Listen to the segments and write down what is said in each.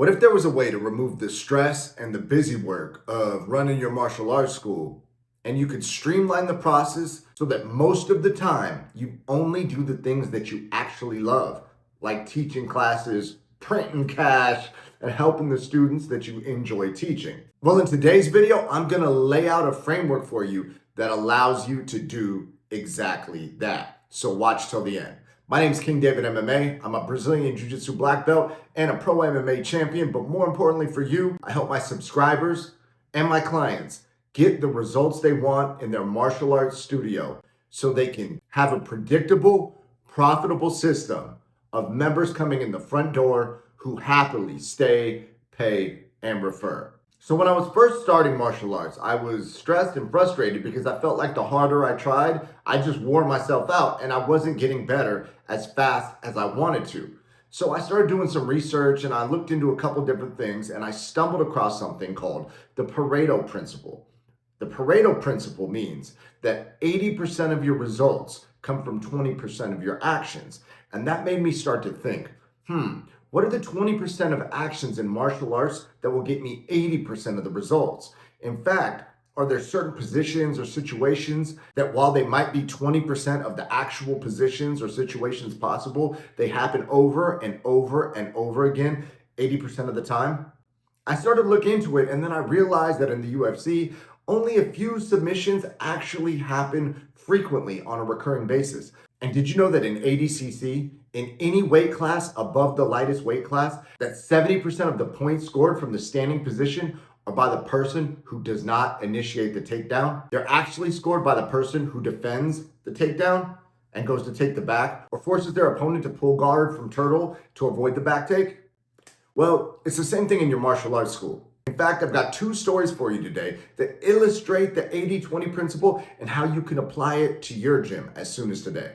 What if there was a way to remove the stress and the busy work of running your martial arts school and you could streamline the process so that most of the time you only do the things that you actually love, like teaching classes, printing cash, and helping the students that you enjoy teaching? Well, in today's video, I'm gonna lay out a framework for you that allows you to do exactly that. So watch till the end. My name is King David MMA. I'm a Brazilian Jiu-Jitsu black belt and a pro MMA champion, but more importantly for you, I help my subscribers and my clients get the results they want in their martial arts studio so they can have a predictable, profitable system of members coming in the front door who happily stay, pay, and refer. So when I was first starting martial arts, I was stressed and frustrated because I felt like the harder I tried, I just wore myself out and I wasn't getting better as fast as I wanted to. So I started doing some research and I looked into a couple different things and I stumbled across something called the Pareto Principle. The Pareto Principle means that 80% of your results come from 20% of your actions. And that made me start to think, what are the 20% of actions in martial arts that will get me 80% of the results? In fact, are there certain positions or situations that while they might be 20% of the actual positions or situations possible, they happen over and over and over again 80% of the time? I started to look into it and then I realized that in the UFC, only a few submissions actually happen frequently on a recurring basis. And did you know that in ADCC, in any weight class above the lightest weight class, that 70% of the points scored from the standing position are by the person who does not initiate the takedown? They're actually scored by the person who defends the takedown and goes to take the back or forces their opponent to pull guard from turtle to avoid the back take. Well, it's the same thing in your martial arts school. In fact, I've got two stories for you today that illustrate the 80-20 principle and how you can apply it to your gym as soon as today.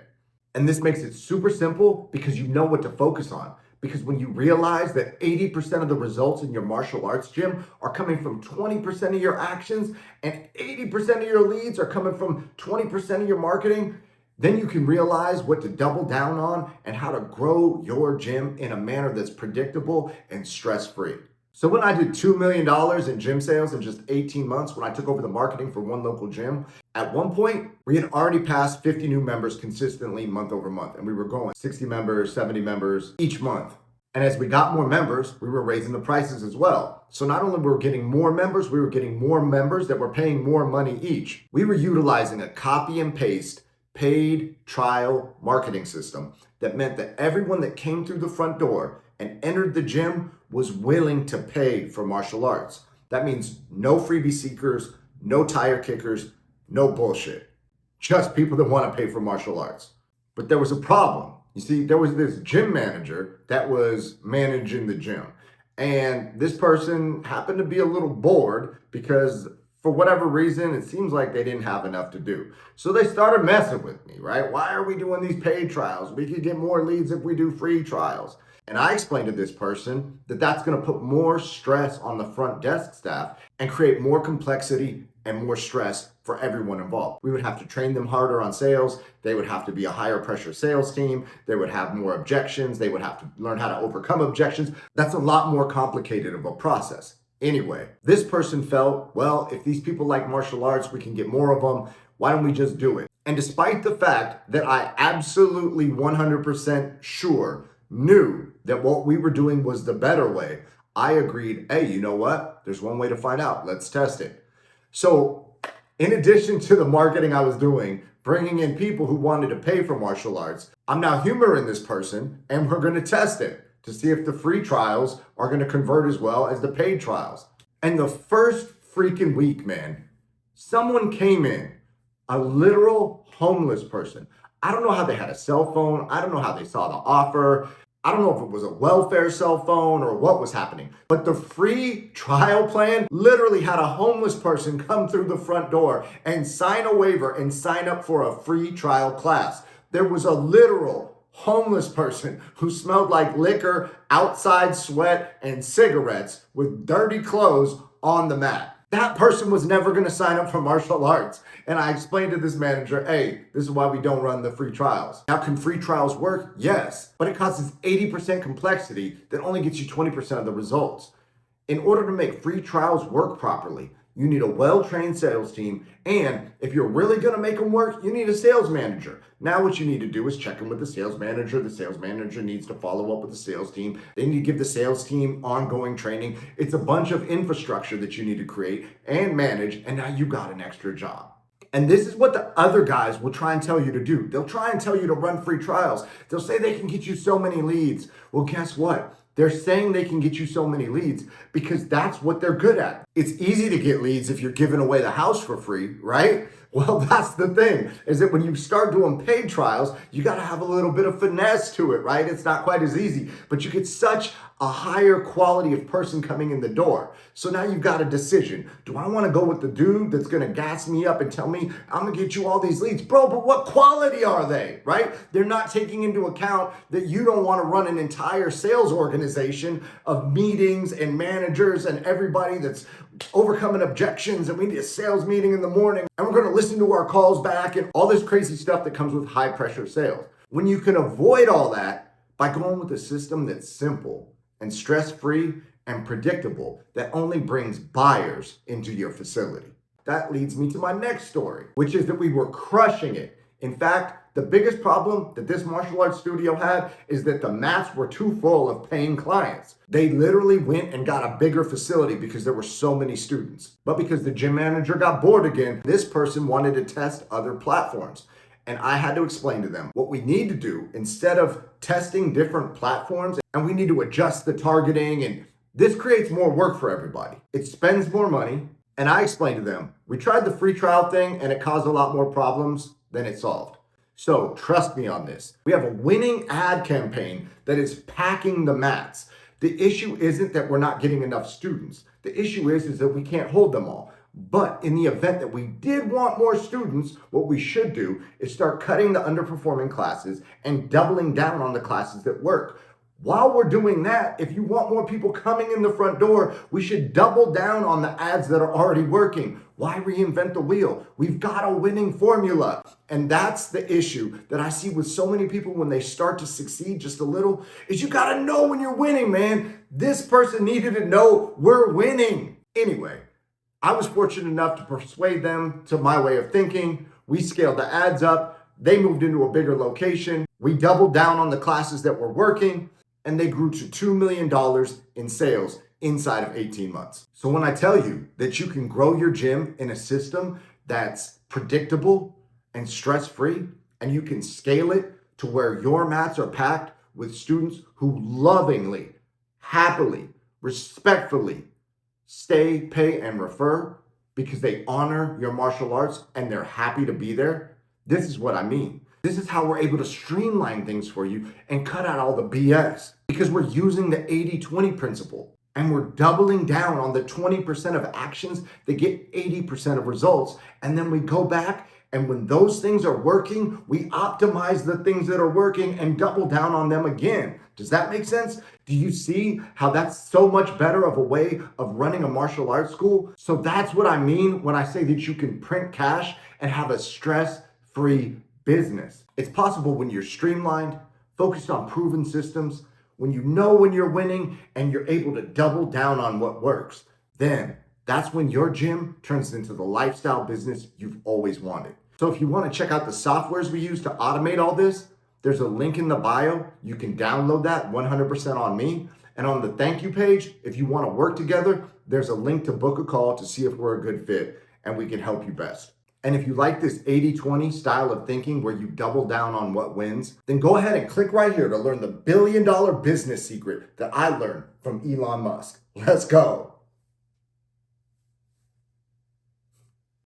And this makes it super simple because you know what to focus on. Because when you realize that 80% of the results in your martial arts gym are coming from 20% of your actions and 80% of your leads are coming from 20% of your marketing, then you can realize what to double down on and how to grow your gym in a manner that's predictable and stress-free. So when I did $2 million in gym sales in just 18 months, when I took over the marketing for one local gym, at one point, we had already passed 50 new members consistently month over month. And we were going 60 members, 70 members each month. And as we got more members, we were raising the prices as well. So not only were we getting more members, we were getting more members that were paying more money each. We were utilizing a copy and paste paid trial marketing system that meant that everyone that came through the front door and entered the gym was willing to pay for martial arts. That means no freebie seekers, no tire kickers, no bullshit. Just people that want to pay for martial arts. But there was a problem. You see, there was this gym manager that was managing the gym. And this person happened to be a little bored because for whatever reason, it seems like they didn't have enough to do. So they started messing with me, right? Why are we doing these paid trials? We could get more leads if we do free trials. And I explained to this person that that's going to put more stress on the front desk staff and create more complexity and more stress for everyone involved. We would have to train them harder on sales. They would have to be a higher pressure sales team. They would have more objections. They would have to learn how to overcome objections. That's a lot more complicated of a process. Anyway, this person felt, well, if these people like martial arts, we can get more of them. Why don't we just do it? And despite the fact that I absolutely 100% sure knew that what we were doing was the better way, I agreed, hey, you know what? There's one way to find out. Let's test it. So in addition to the marketing I was doing, bringing in people who wanted to pay for martial arts, I'm now humoring this person and we're going to test it to see if the free trials are going to convert as well as the paid trials. And the first freaking week, man, someone came in, a literal homeless person. I don't know how they had a cell phone. I don't know how they saw the offer. I don't know if it was a welfare cell phone or what was happening, but the free trial plan literally had a homeless person come through the front door and sign a waiver and sign up for a free trial class. There was a literal homeless person who smelled like liquor, outside sweat, and cigarettes with dirty clothes on the mat. That person was never going to sign up for martial arts. And I explained to this manager, hey, this is why we don't run the free trials. Now, can free trials work? Yes, but it causes 80% complexity that only gets you 20% of the results. In order to make free trials work properly, you need a well-trained sales team. And if you're really going to make them work, you need a sales manager. Now what you need to do is check in with the sales manager. The sales manager needs to follow up with the sales team. They need to give the sales team ongoing training. It's a bunch of infrastructure that you need to create and manage. And now you got an extra job. And this is what the other guys will try and tell you to do. They'll try and tell you to run free trials. They'll say they can get you so many leads. Well, guess what? They're saying they can get you so many leads because that's what they're good at. It's easy to get leads if you're giving away the house for free, right? Well, that's the thing, is that when you start doing paid trials, you got to have a little bit of finesse to it, right? It's not quite as easy, but you get such a higher quality of person coming in the door. So now you've got a decision. Do I want to go with the dude that's going to gas me up and tell me I'm going to get you all these leads? Bro, but what quality are they, right? They're not taking into account that you don't want to run an entire sales organization of meetings and managers and everybody that's overcoming objections, and we need a sales meeting in the morning, and we're going to listen to our calls back and all this crazy stuff that comes with high pressure sales. When you can avoid all that by going with a system that's simple and stress-free and predictable, that only brings buyers into your facility. That leads me to my next story, which is that we were crushing it. In fact, the biggest problem that this martial arts studio had is that the mats were too full of paying clients. They literally went and got a bigger facility because there were so many students. But because the gym manager got bored again, this person wanted to test other platforms. And I had to explain to them what we need to do instead of testing different platforms, and we need to adjust the targeting, and this creates more work for everybody. It spends more money. And I explained to them, we tried the free trial thing and it caused a lot more problems than it solved. So trust me on this. We have a winning ad campaign that is packing the mats. The issue isn't that we're not getting enough students. The issue is that we can't hold them all. But in the event that we did want more students, what we should do is start cutting the underperforming classes and doubling down on the classes that work. While we're doing that, if you want more people coming in the front door, we should double down on the ads that are already working. Why reinvent the wheel? We've got a winning formula. And that's the issue that I see with so many people when they start to succeed just a little, is you got to know when you're winning, man. This person needed to know we're winning. Anyway, I was fortunate enough to persuade them to my way of thinking. We scaled the ads up. They moved into a bigger location. We doubled down on the classes that were working, and they grew to $2 million in sales inside of 18 months. So when I tell you that you can grow your gym in a system that's predictable and stress-free, and you can scale it to where your mats are packed with students who lovingly, happily, respectfully stay, pay, and refer because they honor your martial arts and they're happy to be there, this is what I mean. This is how we're able to streamline things for you and cut out all the BS, because we're using the 80-20 principle and we're doubling down on the 20% of actions that get 80% of results. And then we go back, and when those things are working, we optimize the things that are working and double down on them again. Does that make sense? Do you see how that's so much better of a way of running a martial arts school? So that's what I mean when I say that you can print cash and have a stress-free business. It's possible when you're streamlined, focused on proven systems, when you know when you're winning and you're able to double down on what works. Then that's when your gym turns into the lifestyle business you've always wanted. So if you want to check out the softwares we use to automate all this, there's a link in the bio. You can download that 100% on me. And on the thank you page, if you want to work together, there's a link to book a call to see if we're a good fit and we can help you best. And if you like this 80-20 style of thinking where you double down on what wins, then go ahead and click right here to learn the $1 billion business secret that I learned from Elon Musk. Let's go.